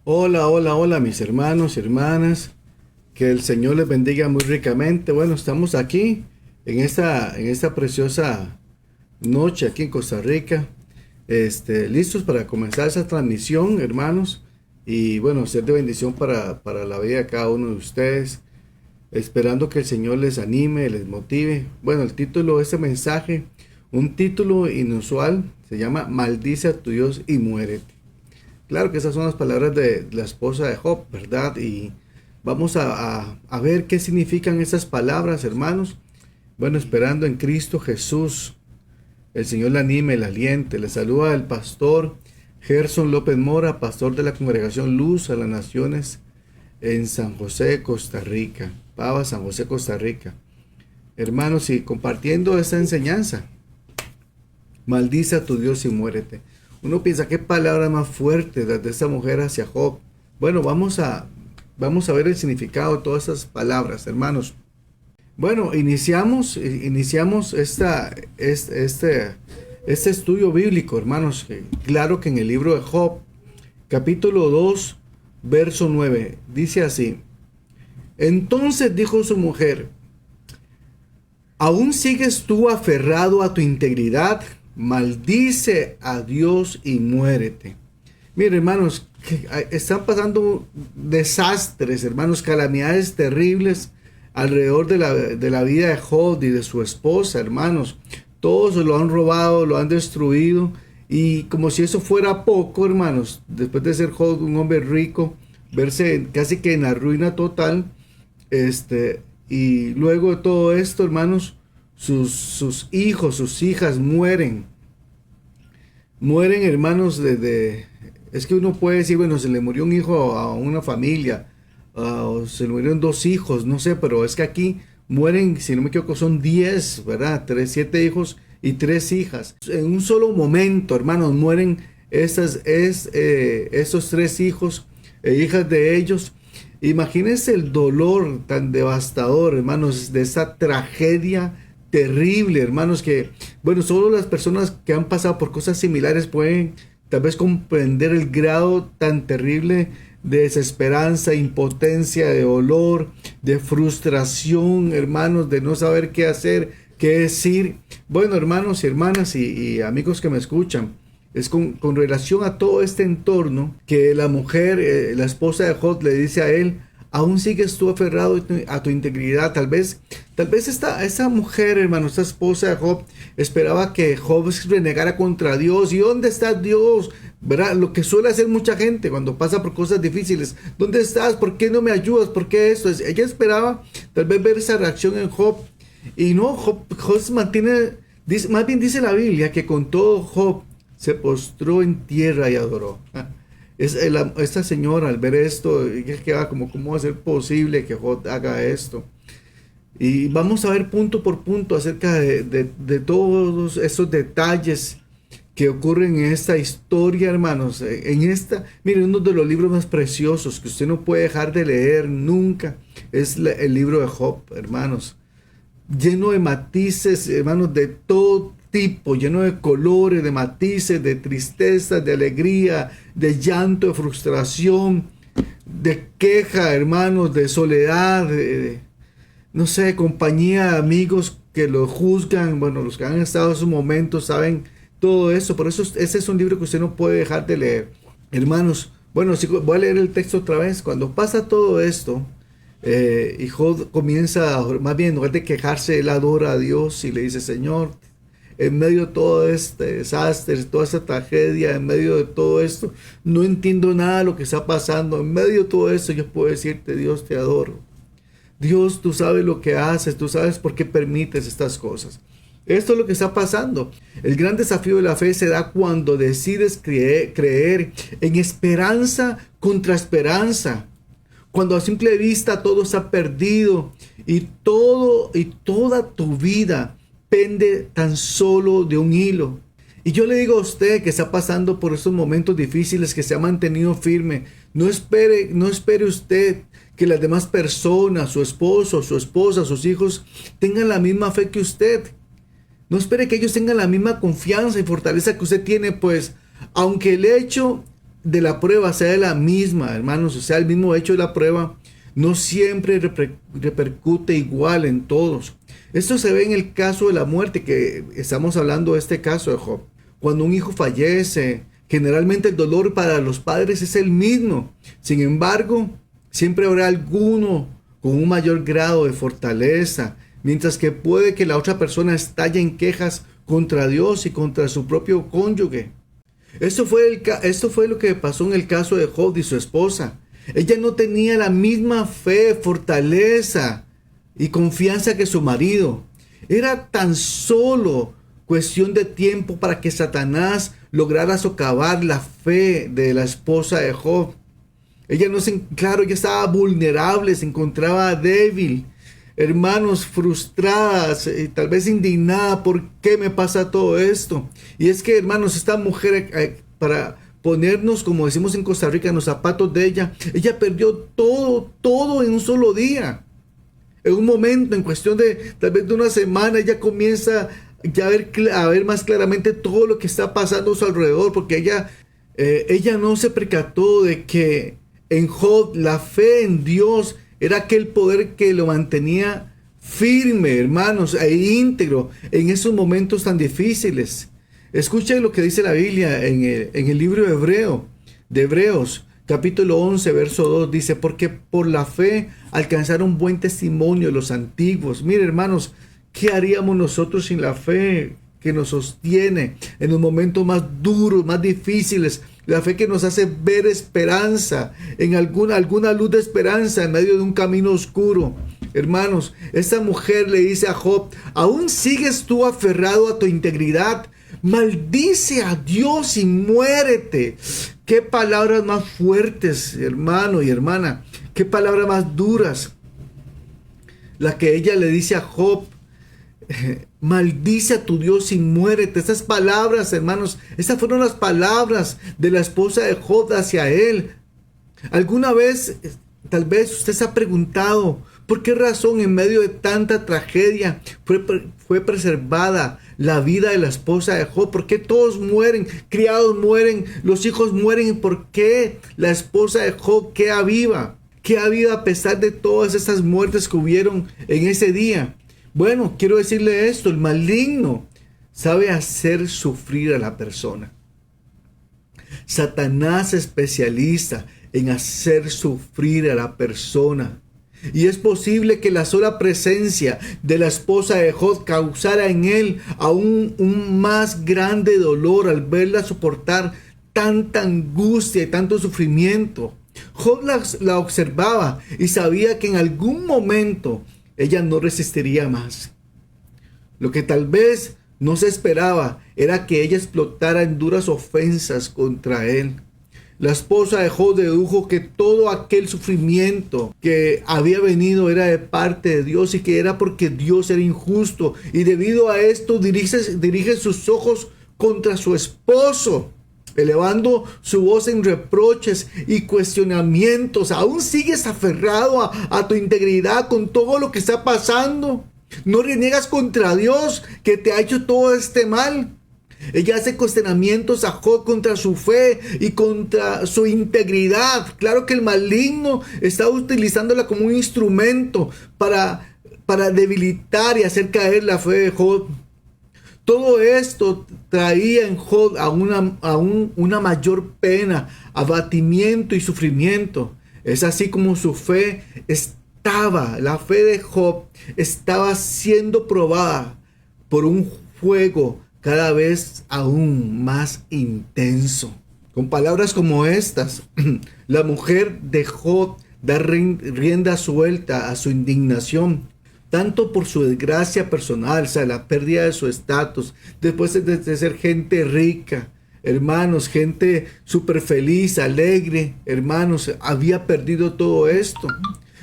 Hola, hola, hola, mis hermanos y hermanas. Que el Señor les bendiga muy ricamente. Bueno, estamos aquí en esta preciosa noche aquí en Costa Rica. Listos para comenzar esa transmisión, hermanos. Y bueno, ser de bendición para la vida de cada uno de ustedes. Esperando que el Señor les anime, les motive. Bueno, el título de este mensaje, un título inusual, se llama Maldice a tu Dios y muérete. Claro que esas son las palabras de la esposa de Job, ¿verdad? Y vamos a ver qué significan esas palabras, hermanos. Bueno, esperando en Cristo Jesús, el Señor le anime, le aliente. Le saluda el pastor Gerson López Mora, pastor de la congregación Luz a las Naciones en San José, Costa Rica. Pava, San José, Costa Rica. Hermanos, y compartiendo esta enseñanza, maldice a tu Dios y muérete. Uno piensa, qué palabra más fuerte de esta mujer hacia Job. Bueno, vamos a ver el significado de todas esas palabras, hermanos. Bueno, iniciamos este estudio bíblico, hermanos. Claro que en el libro de Job, capítulo 2, verso 9, dice así: Entonces dijo su mujer: ¿Aún sigues tú aferrado a tu integridad? Maldice a Dios y muérete. Miren, hermanos, están pasando desastres, hermanos, calamidades terribles alrededor de la vida de Job y de su esposa, hermanos. Todos lo han robado, lo han destruido. Y como si eso fuera poco, hermanos, después de ser Job un hombre rico, verse casi que en la ruina total, y luego de todo esto, hermanos, sus hijos, sus hijas mueren. Mueren, hermanos, es que uno puede decir, bueno, se le murió un hijo a una familia, o se le murieron dos hijos, no sé, pero es que aquí mueren, si no me equivoco, son 10, ¿verdad? 7 hijos y 3 hijas. En un solo momento, hermanos, mueren estos 3 hijos e hijas de ellos. Imagínense el dolor tan devastador, hermanos, de esta tragedia terrible, hermanos, que, bueno, solo las personas que han pasado por cosas similares pueden tal vez comprender el grado tan terrible de desesperanza, impotencia, de dolor, de frustración, hermanos, de no saber qué hacer, qué decir. Bueno, hermanos y hermanas y amigos que me escuchan, es con relación a todo este entorno que la mujer, la esposa de Job, le dice a él: aún sigues tú aferrado a tu integridad. Tal vez esa mujer, hermano, esta esposa de Job, esperaba que Job renegara contra Dios. ¿Y dónde está Dios? ¿Verdad? Lo que suele hacer mucha gente cuando pasa por cosas difíciles. ¿Dónde estás? ¿Por qué no me ayudas? ¿Por qué esto? Ella esperaba tal vez ver esa reacción en Job. Y no, Job se mantiene, más bien dice la Biblia que con todo Job se postró en tierra y adoró. Esta señora, al ver esto, ella queda como, ¿cómo va a ser posible que Job haga esto? Y vamos a ver punto por punto acerca de todos esos detalles que ocurren en esta historia, hermanos. Miren, uno de los libros más preciosos que usted no puede dejar de leer nunca es el libro de Job, hermanos. Lleno de matices, hermanos, de todo tipo, lleno de colores, de matices, de tristeza, de alegría, de llanto, de frustración, de queja, hermanos, de soledad, no sé, compañía de amigos que lo juzgan. Bueno, los que han estado en esos momentos saben todo eso. Por eso ese es un libro que usted no puede dejar de leer, hermanos. Bueno, sí, voy a leer el texto otra vez. Cuando pasa todo esto, y Job comienza, más bien, en lugar de quejarse, él adora a Dios y le dice: Señor, en medio de todo este desastre, toda esta tragedia, en medio de todo esto, no entiendo nada de lo que está pasando. En medio de todo esto yo puedo decirte: Dios, te adoro. Dios, tú sabes lo que haces, tú sabes por qué permites estas cosas. Esto es lo que está pasando. El gran desafío de la fe se da cuando decides creer en esperanza contra esperanza. Cuando a simple vista todo está perdido y toda tu vida pende tan solo de un hilo. Y yo le digo a usted que está pasando por estos momentos difíciles, que se ha mantenido firme, no espere usted que las demás personas, su esposo, su esposa, sus hijos, tengan la misma fe que usted. No espere que ellos tengan la misma confianza y fortaleza que usted tiene, pues aunque el hecho de la prueba sea la misma, hermanos, o sea, el mismo hecho de la prueba, no siempre repercute igual en todos. Esto se ve en el caso de la muerte, que estamos hablando de este caso de Job. Cuando un hijo fallece, generalmente el dolor para los padres es el mismo. Sin embargo, siempre habrá alguno con un mayor grado de fortaleza, mientras que puede que la otra persona estalle en quejas contra Dios y contra su propio cónyuge. Esto fue lo que pasó en el caso de Job y su esposa. Ella no tenía la misma fe, fortaleza y confianza que su marido. Era tan solo cuestión de tiempo para que Satanás lograra socavar la fe de la esposa de Job. Ella ella estaba vulnerable, se encontraba débil. Hermanos, frustradas, tal vez indignada, ¿por qué me pasa todo esto? Y es que, hermanos, esta mujer, para ponernos, como decimos en Costa Rica, en los zapatos de ella perdió todo en un solo día. En un momento, en cuestión de tal vez de una semana, ella comienza ya a ver más claramente todo lo que está pasando a su alrededor, porque ella no se percató de que en Job la fe en Dios era aquel poder que lo mantenía firme, hermanos, e íntegro en esos momentos tan difíciles. Escuchen lo que dice la Biblia en el libro de Hebreos, capítulo 11, verso 2, dice, porque por la fe alcanzaron buen testimonio los antiguos. Mire, hermanos, ¿qué haríamos nosotros sin la fe que nos sostiene en los momentos más duros, más difíciles? La fe que nos hace ver esperanza, en alguna luz de esperanza en medio de un camino oscuro. Hermanos, esta mujer le dice a Job, ¿aún sigues tú aferrado a tu integridad? Maldice a Dios y muérete. Qué palabras más fuertes, hermano y hermana. Qué palabras más duras. La que ella le dice a Job, maldice a tu Dios y muérete. Estas palabras, hermanos, estas fueron las palabras de la esposa de Job hacia él. ¿Alguna vez, tal vez usted se ha preguntado, por qué razón en medio de tanta tragedia fue preservada la vida de la esposa de Job? ¿Por qué todos mueren? Criados mueren, los hijos mueren. ¿Por qué la esposa de Job queda viva? Queda viva a pesar de todas esas muertes que hubieron en ese día. Bueno, quiero decirle esto, el maligno sabe hacer sufrir a la persona. Satanás es especialista en hacer sufrir a la persona. Y es posible que la sola presencia de la esposa de Job causara en él aún un más grande dolor al verla soportar tanta angustia y tanto sufrimiento. Job la observaba y sabía que en algún momento ella no resistiría más. Lo que tal vez no se esperaba era que ella explotara en duras ofensas contra él. La esposa de Job dedujo que todo aquel sufrimiento que había venido era de parte de Dios y que era porque Dios era injusto. Y debido a esto dirige sus ojos contra su esposo, elevando su voz en reproches y cuestionamientos. ¿Aún sigues aferrado a tu integridad con todo lo que está pasando? ¿No reniegas contra Dios que te ha hecho todo este mal? Ella hace cuestionamientos a Job contra su fe y contra su integridad. Claro que el maligno está utilizándola como un instrumento para debilitar y hacer caer la fe de Job. Todo esto traía en Job aún una mayor pena, abatimiento y sufrimiento. Es así como su fe la fe de Job estaba siendo probada por un fuego cada vez aún más intenso. Con palabras como estas, la mujer de Job da rienda suelta a su indignación, tanto por su desgracia personal, o sea, la pérdida de su estatus, después de ser gente rica, hermanos, gente súper feliz, alegre, hermanos, había perdido todo esto.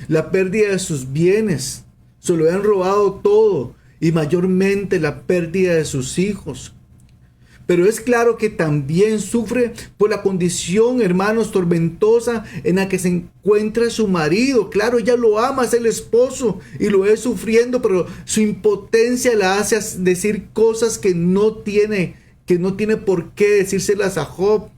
La pérdida de sus bienes, se lo habían robado todo, y mayormente la pérdida de sus hijos. Pero es claro que también sufre por la condición, hermanos, tormentosa en la que se encuentra su marido. Claro, ella lo ama, es el esposo y lo es sufriendo, pero su impotencia la hace decir cosas que no tiene por qué decírselas a Job.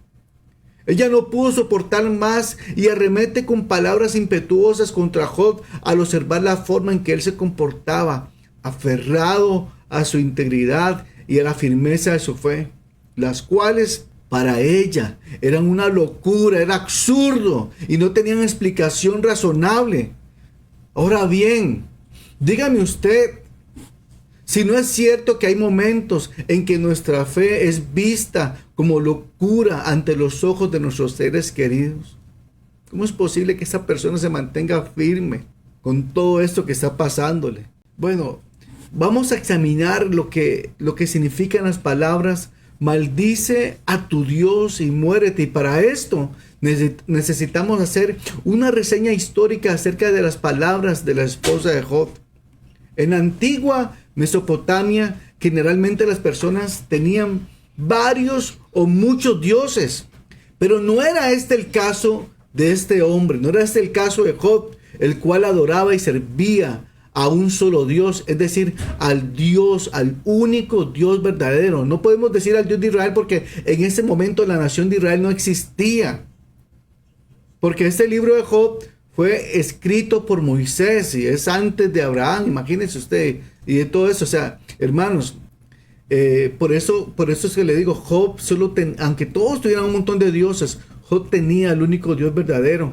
Ella no pudo soportar más y arremete con palabras impetuosas contra Job al observar la forma en que él se comportaba, aferrado a su integridad y a la firmeza de su fe, las cuales para ella eran una locura, era absurdo y no tenían explicación razonable. Ahora bien, dígame usted, si no es cierto que hay momentos en que nuestra fe es vista como locura ante los ojos de nuestros seres queridos, ¿cómo es posible que esa persona se mantenga firme con todo esto que está pasándole? Bueno, vamos a examinar lo que significan las palabras maldice a tu Dios y muérete. Y para esto necesitamos hacer una reseña histórica acerca de las palabras de la esposa de Job. En la antigua Mesopotamia, generalmente las personas tenían varios o muchos dioses, pero no era este el caso de este hombre, no era este el caso de Job, el cual adoraba y servía a un solo Dios, es decir, al Dios, al único Dios verdadero. No podemos decir al Dios de Israel porque en ese momento la nación de Israel no existía, porque este libro de Job fue escrito por Moisés y es antes de Abraham, imagínense usted, y de todo eso. O sea, hermanos, por eso es que le digo, Job aunque todos tuvieran un montón de dioses, Job tenía el único Dios verdadero.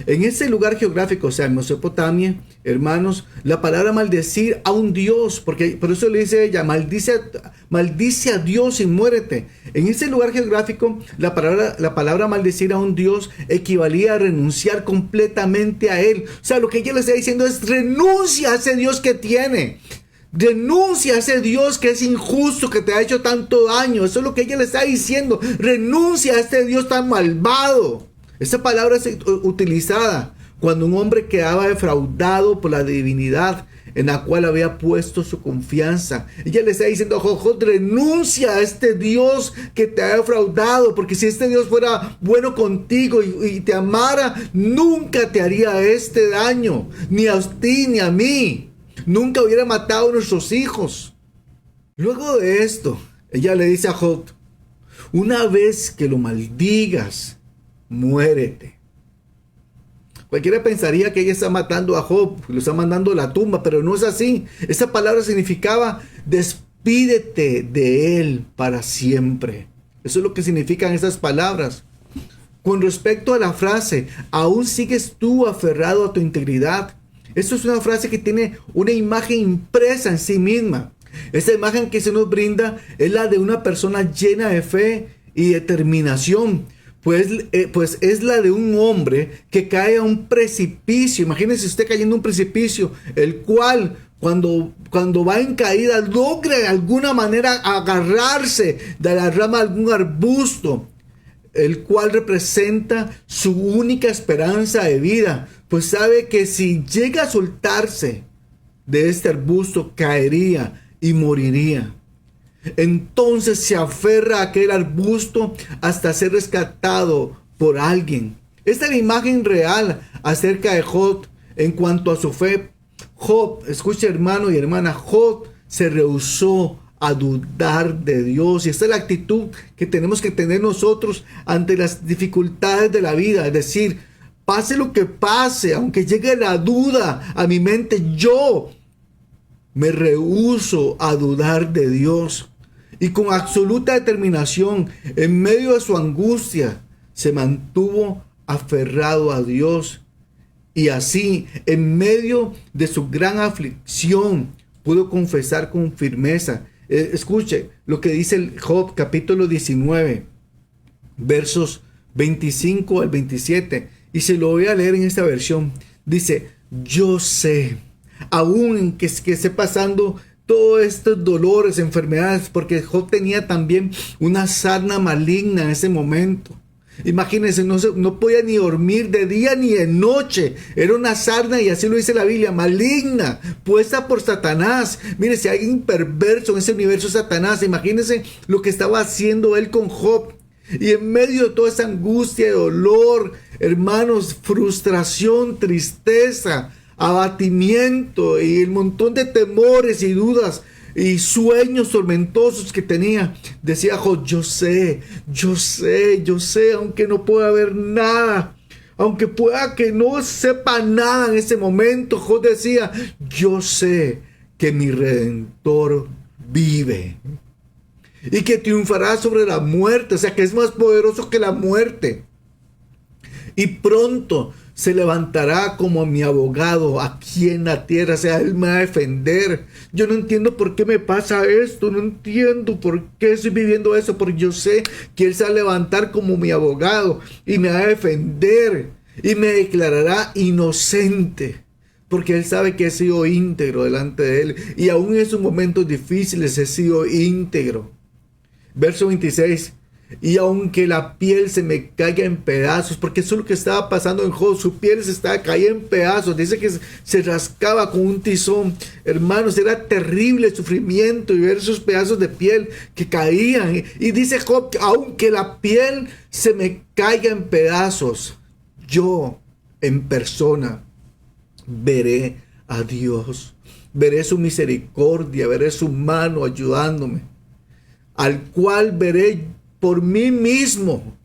En ese lugar geográfico, o sea, en Mesopotamia, hermanos, la palabra maldecir a un Dios, porque por eso le dice ella, maldice a Dios y muérete. En ese lugar geográfico, la palabra maldecir a un Dios equivalía a renunciar completamente a él. O sea, lo que ella le está diciendo es renuncia a ese Dios que tiene. Renuncia a ese Dios que es injusto, que te ha hecho tanto daño. Eso es lo que ella le está diciendo. Renuncia a este Dios tan malvado. Esa palabra es utilizada cuando un hombre quedaba defraudado por la divinidad en la cual había puesto su confianza. Ella le está diciendo a Job, renuncia a este Dios que te ha defraudado, porque si este Dios fuera bueno contigo y te amara, nunca te haría este daño, ni a ti ni a mí. Nunca hubiera matado a nuestros hijos. Luego de esto, ella le dice a Job, una vez que lo maldigas, muérete. Cualquiera pensaría que ella está matando a Job, lo está mandando a la tumba, pero no es así. Esa palabra significaba despídete de él para siempre. Eso es lo que significan esas palabras. Con respecto a la frase, ¿aún sigues tú aferrado a tu integridad? Esto es una frase que tiene una imagen impresa en sí misma. Esa imagen que se nos brinda es la de una persona llena de fe y determinación. Pues es la de un hombre que cae a un precipicio. Imagínese usted cayendo a un precipicio, el cual cuando va en caída logra de alguna manera agarrarse de la rama de algún arbusto, el cual representa su única esperanza de vida, pues sabe que si llega a soltarse de este arbusto caería y moriría. Entonces se aferra a aquel arbusto hasta ser rescatado por alguien. Esta es la imagen real acerca de Job en cuanto a su fe. Job, escucha hermano y hermana, Job se rehusó a dudar de Dios, y esta es la actitud que tenemos que tener nosotros ante las dificultades de la vida. Es decir, pase lo que pase, aunque llegue la duda a mi mente, yo me rehúso a dudar de Dios. Y con absoluta determinación, en medio de su angustia, se mantuvo aferrado a Dios. Y así, en medio de su gran aflicción, pudo confesar con firmeza. Escuche lo que dice el Job capítulo 19, versos 25 al 27. Y se lo voy a leer en esta versión. Dice, yo sé, aún en que esté pasando todos estos dolores, enfermedades, porque Job tenía también una sarna maligna en ese momento. Imagínense, no podía ni dormir de día ni de noche. Era una sarna, y así lo dice la Biblia, maligna, puesta por Satanás. Mire, si hay alguien perverso en ese universo, Satanás. Imagínense lo que estaba haciendo él con Job. Y en medio de toda esa angustia, dolor, hermanos, frustración, tristeza, abatimiento y el montón de temores y dudas, y sueños tormentosos que tenía. Decía Job, yo sé, aunque no pueda ver nada, aunque pueda que no sepa nada en ese momento, Job decía, yo sé que mi Redentor vive y que triunfará sobre la muerte, o sea que es más poderoso que la muerte. Y pronto se levantará como mi abogado aquí en la tierra, o sea, Él me va a defender. Yo no entiendo por qué me pasa esto, no entiendo por qué estoy viviendo eso, porque yo sé que Él se va a levantar como mi abogado y me va a defender y me declarará inocente, porque Él sabe que he sido íntegro delante de Él y aún en esos momentos difíciles he sido íntegro. Verso 26. Y aunque la piel se me caiga en pedazos, porque eso es lo que estaba pasando en Job, su piel se estaba cayendo en pedazos, dice que se rascaba con un tizón. Hermanos, era terrible el sufrimiento y ver esos pedazos de piel que caían. Y dice Job, aunque la piel se me caiga en pedazos, yo en persona veré a Dios, veré su misericordia, veré su mano ayudándome, al cual veré por mí mismo,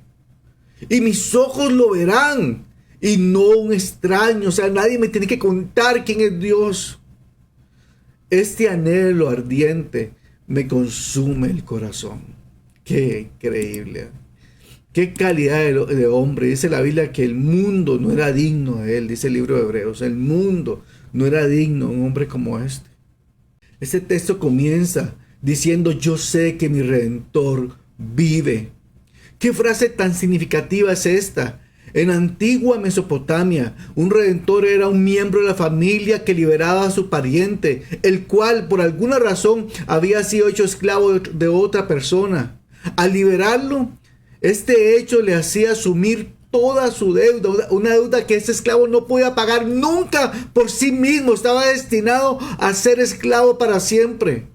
y mis ojos lo verán, y no un extraño. O sea, nadie me tiene que contar quién es Dios. Este anhelo ardiente me consume el corazón. Qué increíble, qué calidad de hombre. Dice la Biblia que el mundo no era digno de él, dice el libro de Hebreos, el mundo no era digno de un hombre como este. Este texto comienza diciendo, yo sé que mi Redentor vive. ¿Qué frase tan significativa es esta? En antigua Mesopotamia, un redentor era un miembro de la familia que liberaba a su pariente, el cual por alguna razón había sido hecho esclavo de otra persona. Al liberarlo, este hecho le hacía asumir toda su deuda, una deuda que ese esclavo no podía pagar nunca por sí mismo, estaba destinado a ser esclavo para siempre.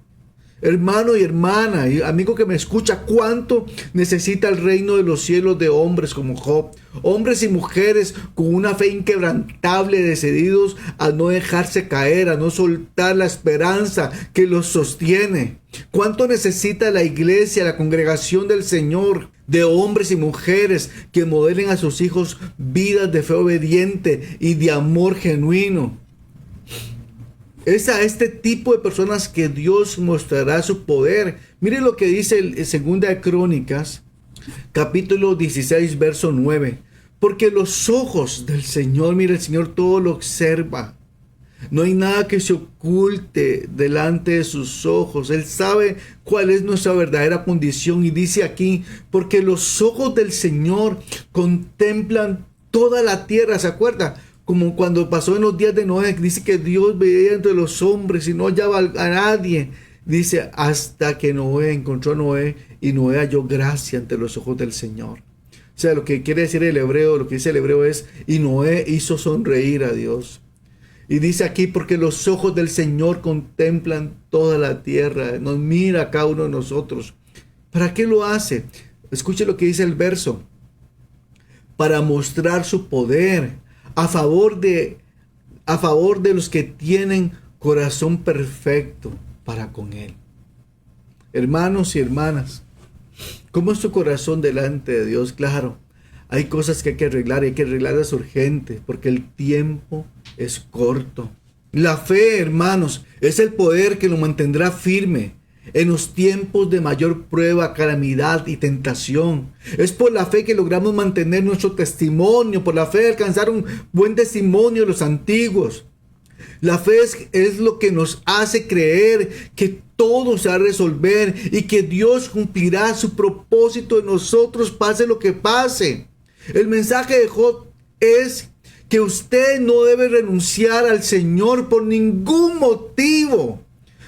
Hermano y hermana, y amigo que me escucha, ¿cuánto necesita el reino de los cielos de hombres como Job? Hombres y mujeres con una fe inquebrantable, decididos a no dejarse caer, a no soltar la esperanza que los sostiene. ¿Cuánto necesita la iglesia, la congregación del Señor, de hombres y mujeres que modelen a sus hijos vidas de fe obediente y de amor genuino? Es a este tipo de personas que Dios mostrará su poder. Mire lo que dice el 2 de Crónicas, capítulo 16, verso 9. Porque los ojos del Señor, mire, el Señor todo lo observa. No hay nada que se oculte delante de sus ojos. Él sabe cuál es nuestra verdadera condición. Y dice aquí, porque los ojos del Señor contemplan toda la tierra. ¿Se acuerda? Como cuando pasó en los días de Noé, dice que Dios veía entre los hombres y no hallaba a nadie. Dice, hasta que Noé encontró a Noé y Noé halló gracia ante los ojos del Señor. O sea, lo que quiere decir el hebreo, lo que dice el hebreo es, y Noé hizo sonreír a Dios. Y dice aquí, porque los ojos del Señor contemplan toda la tierra, nos mira a cada uno de nosotros. ¿Para qué lo hace? Escuche lo que dice el verso. Para mostrar su poder a favor de los que tienen corazón perfecto para con Él. Hermanos y hermanas, ¿cómo es tu corazón delante de Dios? Claro, hay cosas que hay que arreglar y hay que arreglarlas urgente porque el tiempo es corto. La fe, hermanos, es el poder que lo mantendrá firme en los tiempos de mayor prueba, calamidad y tentación. Es por la fe que logramos mantener nuestro testimonio, por la fe de alcanzar un buen testimonio de los antiguos. La fe es lo que nos hace creer que todo se va a resolver y que Dios cumplirá su propósito en nosotros, pase lo que pase. El mensaje de Job es que usted no debe renunciar al Señor por ningún motivo,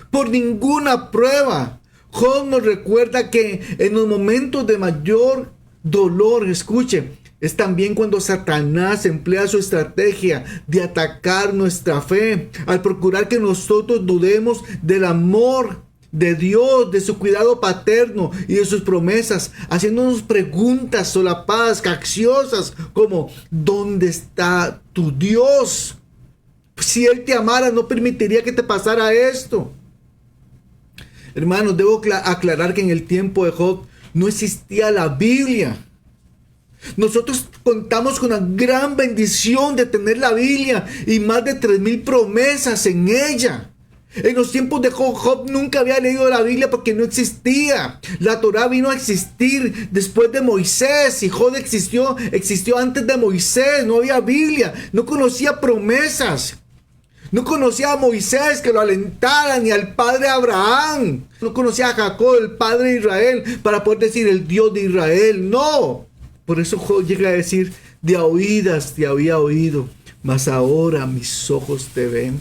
por ninguna prueba. Job nos recuerda que en los momentos de mayor dolor, escuche, es también cuando Satanás emplea su estrategia de atacar nuestra fe, al procurar que nosotros dudemos del amor de Dios, de su cuidado paterno y de sus promesas, haciéndonos preguntas solapadas, capciosas, como ¿dónde está tu Dios? Si Él te amara, no permitiría que te pasara esto. Hermanos, debo aclarar que en el tiempo de Job no existía la Biblia. Nosotros contamos con la gran bendición de tener la Biblia y más de 3,000 promesas en ella. En los tiempos de Job nunca había leído la Biblia porque no existía. La Torá vino a existir después de Moisés y Job existió antes de Moisés. No había Biblia, no conocía promesas. No conocía a Moisés que lo alentara, ni al padre Abraham. No conocía a Jacob, el padre de Israel, para poder decir el Dios de Israel. No. Por eso Job llega a decir, de a oídas te había oído, mas ahora mis ojos te ven.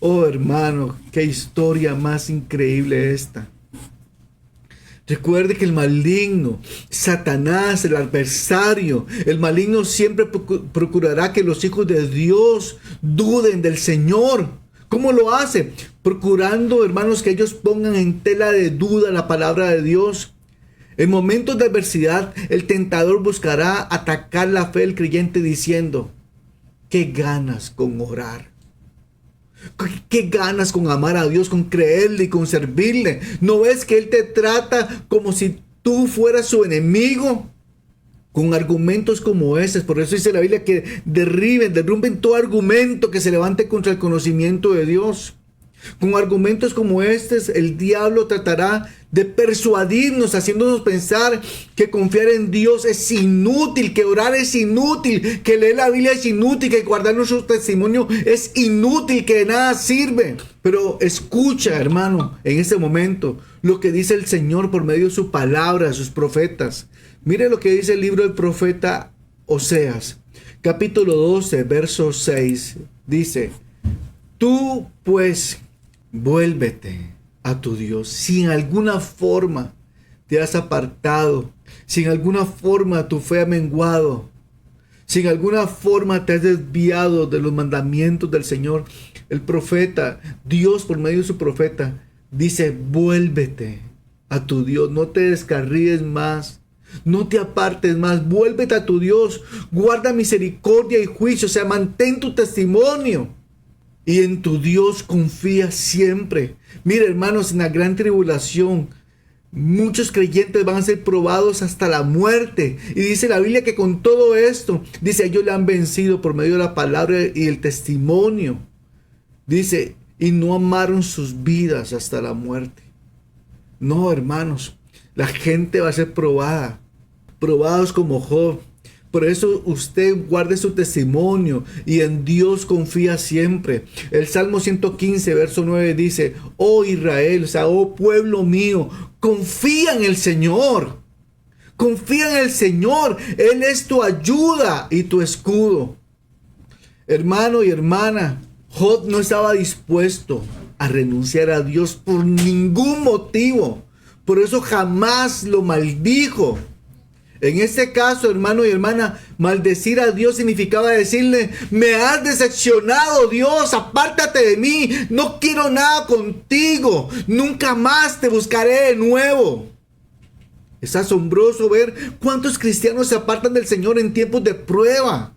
Oh hermano, qué historia más increíble esta. Recuerde que el maligno, Satanás, el adversario, el maligno siempre procurará que los hijos de Dios duden del Señor. ¿Cómo lo hace? Procurando, hermanos, que ellos pongan en tela de duda la palabra de Dios. En momentos de adversidad, el tentador buscará atacar la fe del creyente diciendo, ¿qué ganas con orar? ¿Qué ganas con amar a Dios, con creerle y con servirle? ¿No ves que Él te trata como si tú fueras su enemigo? Con argumentos como esos. Por eso dice la Biblia que derrumben todo argumento que se levante contra el conocimiento de Dios. Con argumentos como estos, el diablo tratará de persuadirnos, haciéndonos pensar que confiar en Dios es inútil, que orar es inútil, que leer la Biblia es inútil, que guardar nuestro testimonio es inútil, que de nada sirve. Pero escucha, hermano, en este momento, lo que dice el Señor por medio de su palabra, de sus profetas. Mire lo que dice el libro del profeta Oseas, capítulo 12, verso 6. Dice, tú pues vuélvete a tu Dios. Si en alguna forma te has apartado, si en alguna forma tu fe ha menguado, si en alguna forma te has desviado de los mandamientos del Señor, el profeta, Dios por medio de su profeta, dice, vuélvete a tu Dios, no te descarríes más. No te apartes más, vuélvete a tu Dios, guarda misericordia y juicio, o sea, mantén tu testimonio. Y en tu Dios confía siempre. Mira, hermanos, en la gran tribulación, muchos creyentes van a ser probados hasta la muerte. Y dice la Biblia que con todo esto, dice, ellos le han vencido por medio de la palabra y el testimonio. Dice, y no amaron sus vidas hasta la muerte. No, hermanos, la gente va a ser probada. Probados como Job. Por eso usted guarde su testimonio y en Dios confía siempre. El Salmo 115, verso 9 dice, oh Israel, o sea, oh pueblo mío, confía en el Señor. Confía en el Señor. Él es tu ayuda y tu escudo. Hermano y hermana, Job no estaba dispuesto a renunciar a Dios por ningún motivo. Por eso jamás lo maldijo. En este caso, hermano y hermana, maldecir a Dios significaba decirle, me has decepcionado, Dios, apártate de mí, no quiero nada contigo, nunca más te buscaré de nuevo. Es asombroso ver cuántos cristianos se apartan del Señor en tiempos de prueba.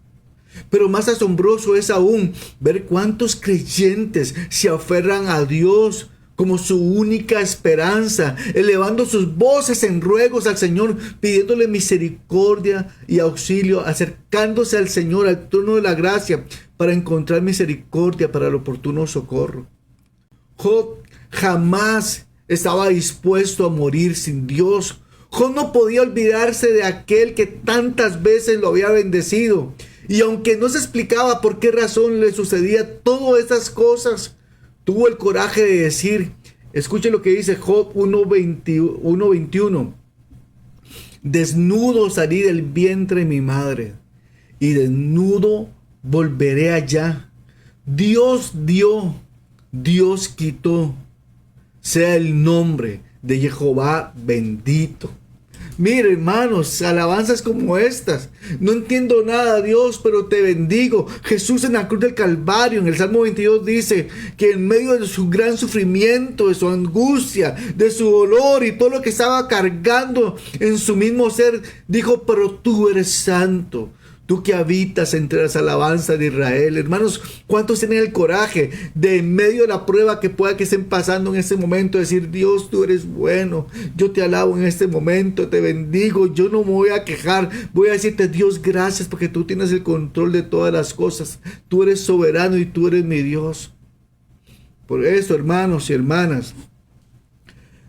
Pero más asombroso es aún ver cuántos creyentes se aferran a Dios como su única esperanza, elevando sus voces en ruegos al Señor, pidiéndole misericordia y auxilio, acercándose al Señor, al trono de la gracia, para encontrar misericordia para el oportuno socorro. Job jamás estaba dispuesto a morir sin Dios. Job no podía olvidarse de aquel que tantas veces lo había bendecido. Y aunque no se explicaba por qué razón le sucedía todas estas cosas, tuvo el coraje de decir, escuche lo que dice Job 1:21. Desnudo salí del vientre de mi madre, y desnudo volveré allá. Dios dio, Dios quitó. Sea el nombre de Jehová bendito. Mire, hermanos, alabanzas como estas. No entiendo nada, Dios, pero te bendigo. Jesús en la cruz del Calvario, en el Salmo 22 dice que en medio de su gran sufrimiento, de su angustia, de su dolor y todo lo que estaba cargando en su mismo ser, dijo, pero tú eres santo. tú que habitas entre las alabanzas de Israel. Hermanos, ¿cuántos tienen el coraje de en medio de la prueba que pueda que estén pasando en este momento decir: Dios, tú eres bueno, yo te alabo en este momento, te bendigo, yo no me voy a quejar, voy a decirte: Dios, gracias porque tú tienes el control de todas las cosas, tú eres soberano y tú eres mi Dios. Por eso, hermanos y hermanas,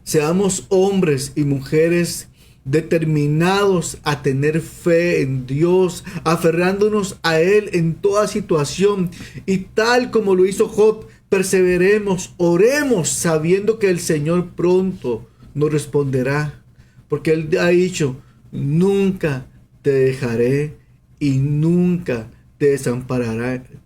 seamos hombres y mujeres determinados a tener fe en Dios, aferrándonos a Él en toda situación, y tal como lo hizo Job, perseveremos, oremos sabiendo que el Señor pronto nos responderá, porque Él ha dicho: nunca te dejaré y nunca te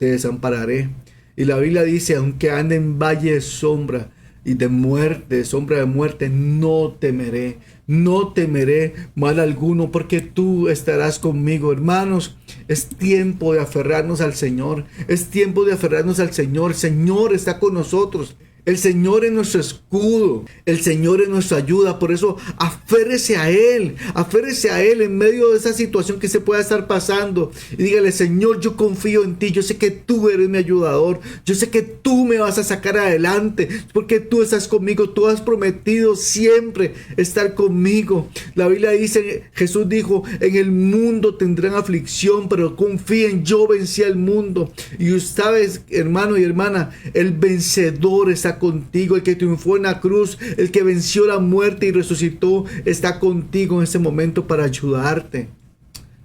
desampararé. Y la Biblia dice: aunque ande en valle de sombra y de muerte, sombra de muerte, no temeré mal alguno, porque tú estarás conmigo. Hermanos, es tiempo de aferrarnos al Señor, es tiempo de aferrarnos al Señor. El Señor está con nosotros. El Señor es nuestro escudo, el Señor es nuestra ayuda. Por eso aférrese a Él en medio de esa situación que se pueda estar pasando, y dígale: Señor, yo confío en ti, yo sé que tú eres mi ayudador, yo sé que tú me vas a sacar adelante, porque tú estás conmigo, tú has prometido siempre estar conmigo. La Biblia dice, Jesús dijo: en el mundo tendrán aflicción, pero confíen, yo vencí al mundo. Y sabes, hermano y hermana, el vencedor está contigo, el que triunfó en la cruz, el que venció la muerte y resucitó, está contigo en ese momento para ayudarte.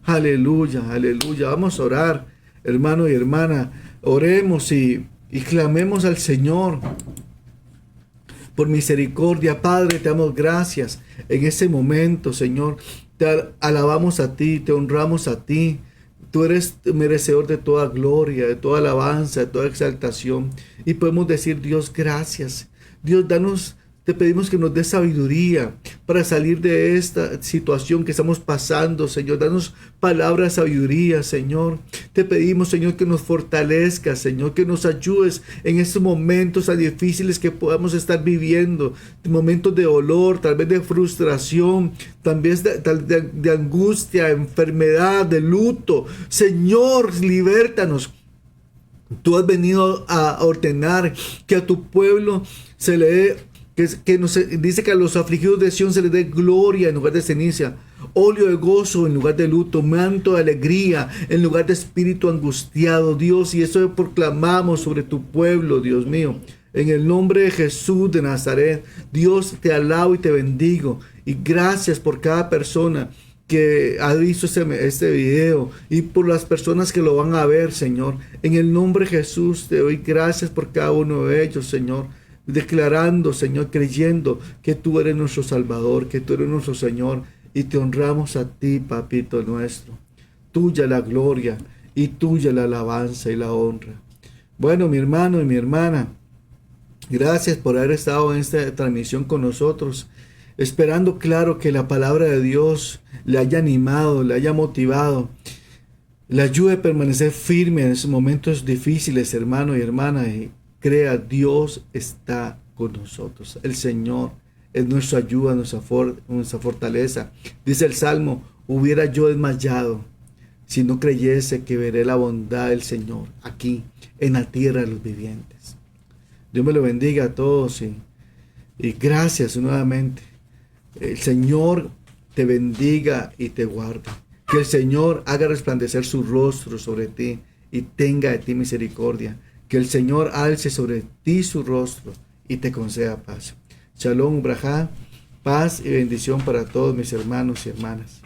Aleluya, aleluya. Vamos a orar, hermano y hermana. Oremos y clamemos al Señor por misericordia. Padre, te damos gracias en ese momento, Señor. Te alabamos a ti, te honramos a ti. Tú eres merecedor de toda gloria, de toda alabanza, de toda exaltación. Y podemos decir: Dios, gracias. Dios, te pedimos que nos des sabiduría para salir de esta situación que estamos pasando, Señor. Danos palabras de sabiduría, Señor. Te pedimos, Señor, que nos fortalezcas, Señor, que nos ayudes en estos momentos tan difíciles que podamos estar viviendo. Momentos de dolor, tal vez de frustración, también de angustia, enfermedad, de luto. Señor, libértanos. Tú has venido a ordenar que a tu pueblo se le dé, dice que a los afligidos de Sión se les dé gloria en lugar de ceniza, óleo de gozo en lugar de luto, manto de alegría en lugar de espíritu angustiado, Dios. Y eso proclamamos sobre tu pueblo, Dios mío. En el nombre de Jesús de Nazaret, Dios, te alabo y te bendigo. Y gracias por cada persona que ha visto este video, y por las personas que lo van a ver, Señor. En el nombre de Jesús te doy gracias por cada uno de ellos, Señor. Declarando, Señor, creyendo que tú eres nuestro Salvador, que tú eres nuestro Señor. Y te honramos a ti, Papito nuestro. Tuya la gloria y tuya la alabanza y la honra. Bueno, mi hermano y mi hermana, gracias por haber estado en esta transmisión con nosotros. Esperando, claro, que la palabra de Dios le haya animado, le haya motivado, le ayude a permanecer firme en esos momentos difíciles, hermano y hermana. Y crea, Dios está con nosotros. El Señor es nuestra ayuda, nuestra fortaleza. Dice el Salmo: hubiera yo desmayado si no creyese que veré la bondad del Señor aquí en la tierra de los vivientes. Dios me lo bendiga a todos y gracias nuevamente. El Señor te bendiga y te guarde. Que el Señor haga resplandecer su rostro sobre ti y tenga de ti misericordia. Que el Señor alce sobre ti su rostro y te conceda paz. Shalom, brajá, paz y bendición para todos mis hermanos y hermanas.